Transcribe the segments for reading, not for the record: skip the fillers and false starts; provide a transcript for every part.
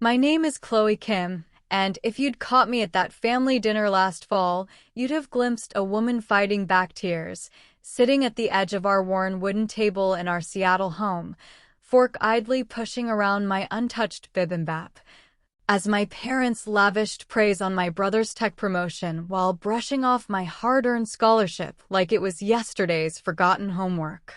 My name is Chloe Kim, and if you'd caught me at that family dinner last fall, you'd have glimpsed a woman fighting back tears, sitting at the edge of our worn wooden table in our Seattle home, fork idly pushing around my untouched bibimbap, as my parents lavished praise on my brother's tech promotion while brushing off my hard-earned scholarship like it was yesterday's forgotten homework.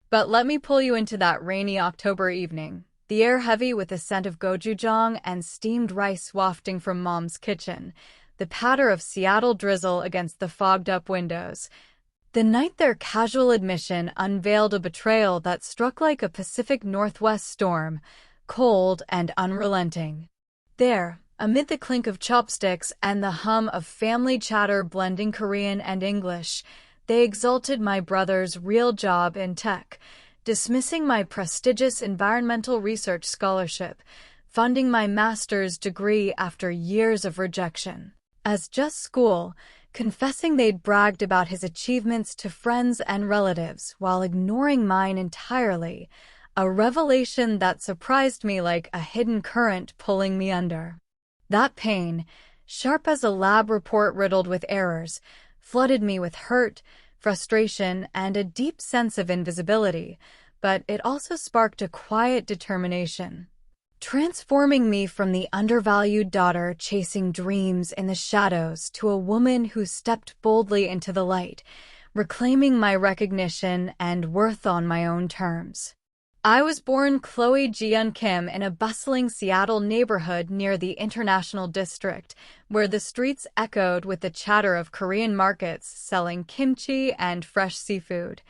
But let me pull you into that rainy October evening, the air heavy with the scent of gochujang and steamed rice wafting from Mom's kitchen, the patter of Seattle drizzle against the fogged-up windows. The night their casual admission unveiled a betrayal that struck like a Pacific Northwest storm, cold and unrelenting. There, amid the clink of chopsticks and the hum of family chatter blending Korean and English, they exalted my brother's real job in tech, dismissing my prestigious environmental research scholarship, funding my master's degree after years of rejection as just school, confessing they'd bragged about his achievements to friends and relatives while ignoring mine entirely, a revelation that surprised me like a hidden current pulling me under. That pain, sharp as a lab report riddled with errors, flooded me with hurt, frustration, and a deep sense of invisibility, but it also sparked a quiet determination, transforming me from the undervalued daughter chasing dreams in the shadows to a woman who stepped boldly into the light, reclaiming my recognition and worth on my own terms. I was born Chloe Jeon Kim in a bustling Seattle neighborhood near the International District, where the streets echoed with the chatter of Korean markets selling kimchi and fresh seafood.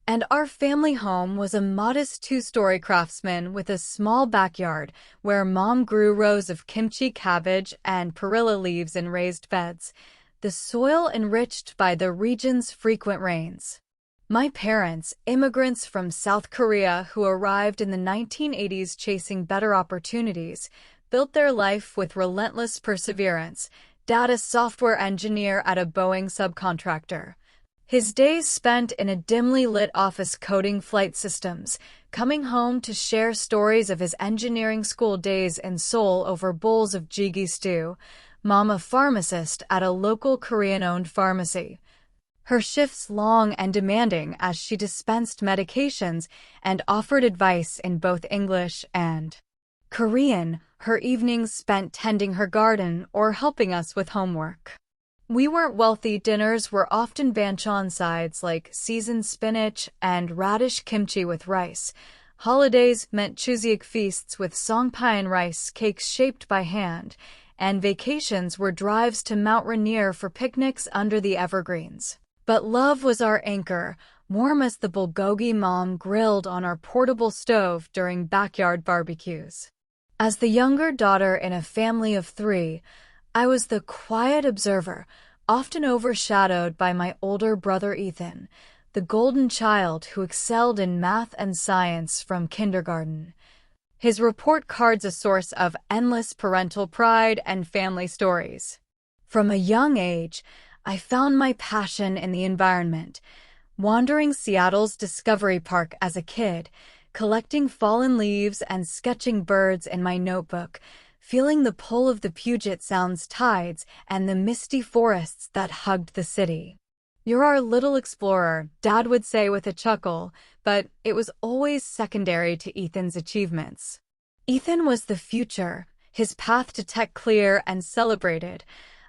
And our family home was a modest two-story craftsman with a small backyard where Mom grew rows of kimchi cabbage and perilla leaves in raised beds, the soil enriched by the region's frequent rains. My parents, immigrants from South Korea who arrived in the 1980s chasing better opportunities, built their life with relentless perseverance. Dad, a software engineer at a Boeing subcontractor, his days spent in a dimly lit office coding flight systems, coming home to share stories of his engineering school days in Seoul over bowls of jjigae stew. Mom, a pharmacist at a local Korean-owned pharmacy, her shifts long and demanding as she dispensed medications and offered advice in both English and Korean, her evenings spent tending her garden or helping us with homework. We weren't wealthy. Dinners were often banchan sides like seasoned spinach and radish kimchi with rice. Holidays meant chuseok feasts with songpyeon rice cakes shaped by hand, and vacations were drives to Mount Rainier for picnics under the evergreens. But love was our anchor, warm as the bulgogi Mom grilled on our portable stove during backyard barbecues. As the younger daughter in a family of three, I was the quiet observer, often overshadowed by my older brother Ethan, the golden child who excelled in math and science from kindergarten. His report cards a source of endless parental pride and family stories. From a young age, I found my passion in the environment, wandering Seattle's Discovery Park as a kid, collecting fallen leaves and sketching birds in my notebook, feeling the pull of the Puget Sound's tides and the misty forests that hugged the city. "You're our little explorer," Dad would say with a chuckle, but it was always secondary to Ethan's achievements. Ethan was the future, his path to tech clear and celebrated.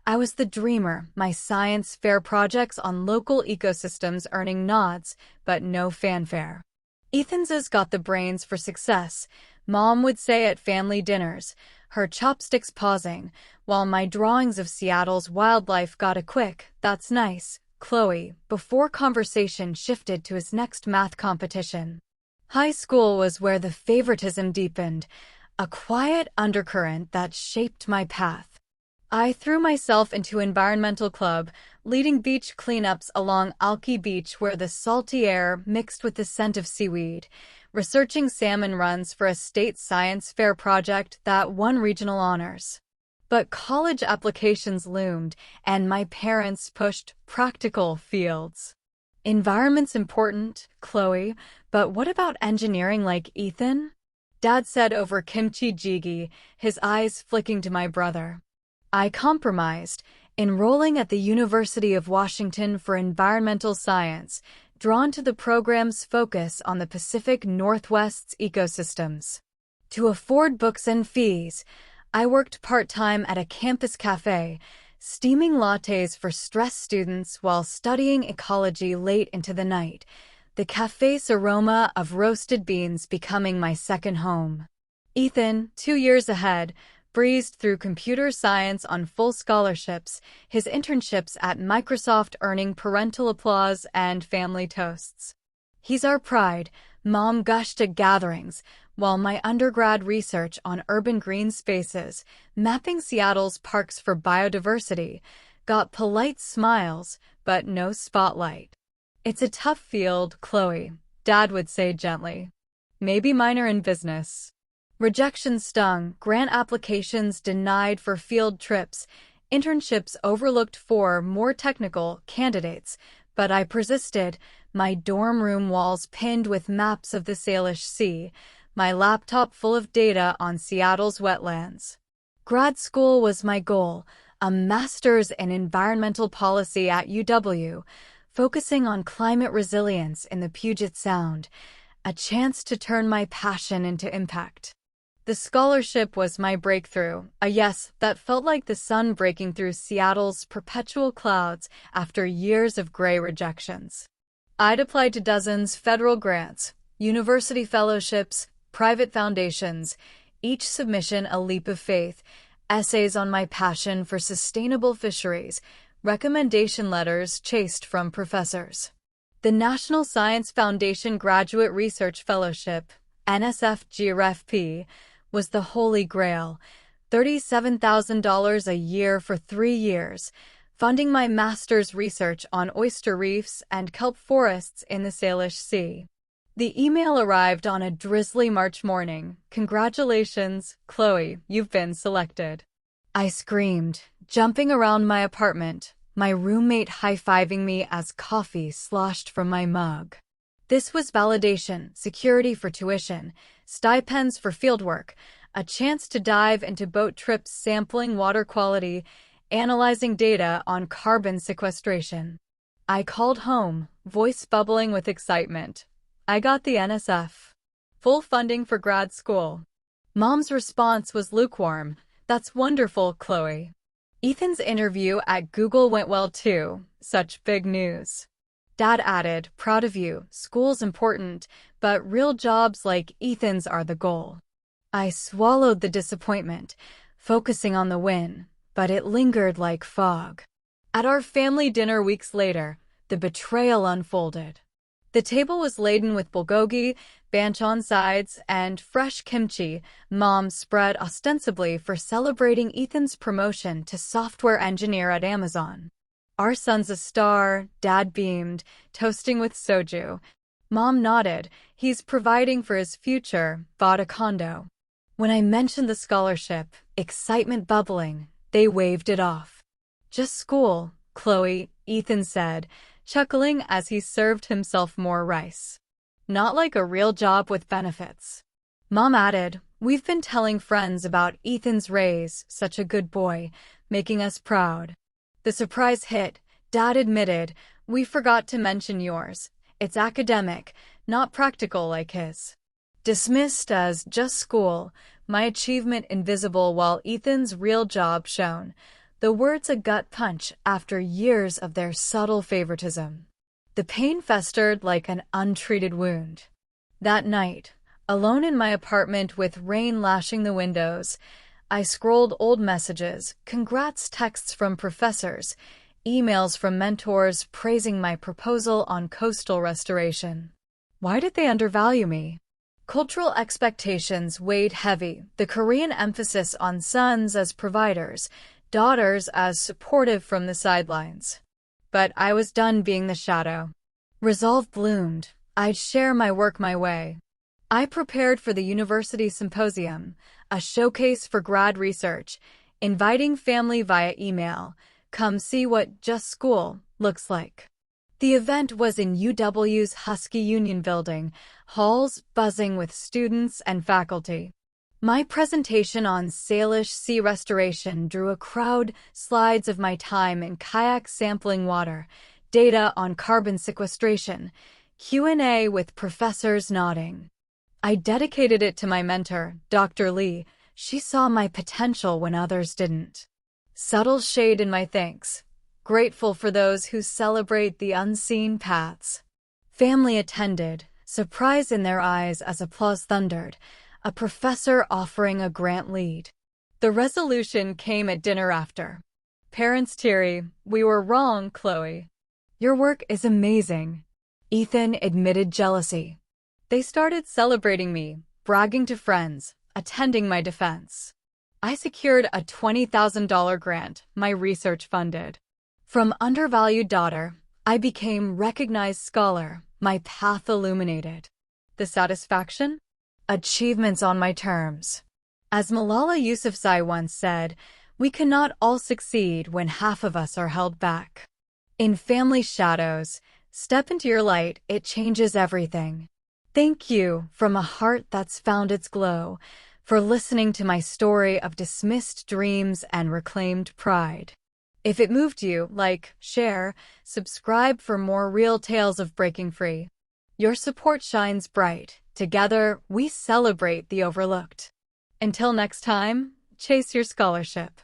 I was the dreamer, my science fair projects on local ecosystems earning nods, but no fanfare. "Ethan's has got the brains for success," Mom would say at family dinners, her chopsticks pausing, while my drawings of Seattle's wildlife got a quick, "That's nice, Chloe," before conversation shifted to his next math competition. High school was where the favoritism deepened, a quiet undercurrent that shaped my path. I threw myself into environmental club, leading beach cleanups along Alki Beach where the salty air mixed with the scent of seaweed, researching salmon runs for a state science fair project that won regional honors. But college applications loomed, and my parents pushed practical fields. "Environment's important, Chloe, but what about engineering like Ethan?" Dad said over kimchi jjigae, his eyes flicking to my brother. I compromised, enrolling at the University of Washington for environmental science, drawn to the program's focus on the Pacific Northwest's ecosystems. To afford books and fees, I worked part-time at a campus cafe, steaming lattes for stressed students while studying ecology late into the night, the cafe's aroma of roasted beans becoming my second home. Ethan, 2 years ahead, breezed through computer science on full scholarships, his internships at Microsoft earning parental applause and family toasts. He's our pride, Mom gushed at gatherings, while my undergrad research on urban green spaces, mapping Seattle's parks for biodiversity, got polite smiles, but no spotlight. It's a tough field, Chloe, Dad would say gently. Maybe minor in business. Rejection stung, grant applications denied for field trips, internships overlooked for more technical candidates, but I persisted, my dorm room walls pinned with maps of the Salish Sea, my laptop full of data on Seattle's wetlands. Grad school was my goal, a master's in environmental policy at UW, focusing on climate resilience in the Puget Sound, a chance to turn my passion into impact. The scholarship was my breakthrough, a yes that felt like the sun breaking through Seattle's perpetual clouds after years of gray rejections. I'd applied to dozens federal grants, university fellowships, private foundations, each submission a leap of faith, essays on my passion for sustainable fisheries, recommendation letters chased from professors. The National Science Foundation Graduate Research Fellowship, NSF-GRFP, was the holy grail, $37,000 a year for 3 years, funding my master's research on oyster reefs and kelp forests in the Salish Sea. The email arrived on a drizzly March morning. Congratulations, Chloe, you've been selected. I screamed, jumping around my apartment, my roommate high-fiving me as coffee sloshed from my mug. This was validation, security for tuition, stipends for fieldwork, a chance to dive into boat trips sampling water quality, analyzing data on carbon sequestration. I called home, voice bubbling with excitement. I got the NSF. Full funding for grad school. Mom's response was lukewarm. That's wonderful, Chloe. Ethan's interview at Google went well too. Such big news. Dad added, proud of you, school's important, but real jobs like Ethan's are the goal. I swallowed the disappointment, focusing on the win, but it lingered like fog. At our family dinner weeks later, the betrayal unfolded. The table was laden with bulgogi, banchan sides, and fresh kimchi, Mom spread ostensibly for celebrating Ethan's promotion to software engineer at Amazon. Our son's a star, Dad beamed, toasting with soju. Mom nodded, he's providing for his future, bought a condo. When I mentioned the scholarship, excitement bubbling, they waved it off. Just school, Chloe, Ethan said, chuckling as he served himself more rice. Not like a real job with benefits. Mom added, we've been telling friends about Ethan's raise, such a good boy, making us proud. The surprise hit, Dad admitted, we forgot to mention yours. It's academic, not practical like his. Dismissed as just school, my achievement invisible while Ethan's real job shone. The words a gut punch after years of their subtle favoritism. The pain festered like an untreated wound. That night, alone in my apartment with rain lashing the windows, I scrolled old messages, congrats texts from professors, emails from mentors praising my proposal on coastal restoration. Why did they undervalue me? Cultural expectations weighed heavy, the Korean emphasis on sons as providers, daughters as supportive from the sidelines. But I was done being the shadow. Resolve bloomed. I'd share my work my way. I prepared for the university symposium, a showcase for grad research, inviting family via email, come see what just school looks like. The event was in UW's Husky Union Building, halls buzzing with students and faculty. My presentation on Salish sea restoration drew a crowd, slides of my time in kayak sampling water, data on carbon sequestration, Q&A with professors nodding. I dedicated it to my mentor, Dr. Lee. She saw my potential when others didn't. Subtle shade in my thanks. Grateful for those who celebrate the unseen paths. Family attended, surprise in their eyes as applause thundered, a professor offering a grant lead. The resolution came at dinner after. Parents teary, "We were wrong, Chloe. Your work is amazing." Ethan admitted jealousy. They started celebrating me, bragging to friends, attending my defense. I secured a $20,000 grant my research funded. From undervalued daughter, I became recognized scholar, my path illuminated. The satisfaction? Achievements on my terms. As Malala Yousafzai once said, we cannot all succeed when half of us are held back. In Family Shadows, step into your light, it changes everything. Thank you, from a heart that's found its glow, for listening to my story of dismissed dreams and reclaimed pride. If it moved you, like, share, subscribe for more real tales of breaking free. Your support shines bright. Together, we celebrate the overlooked. Until next time, chase your scholarship.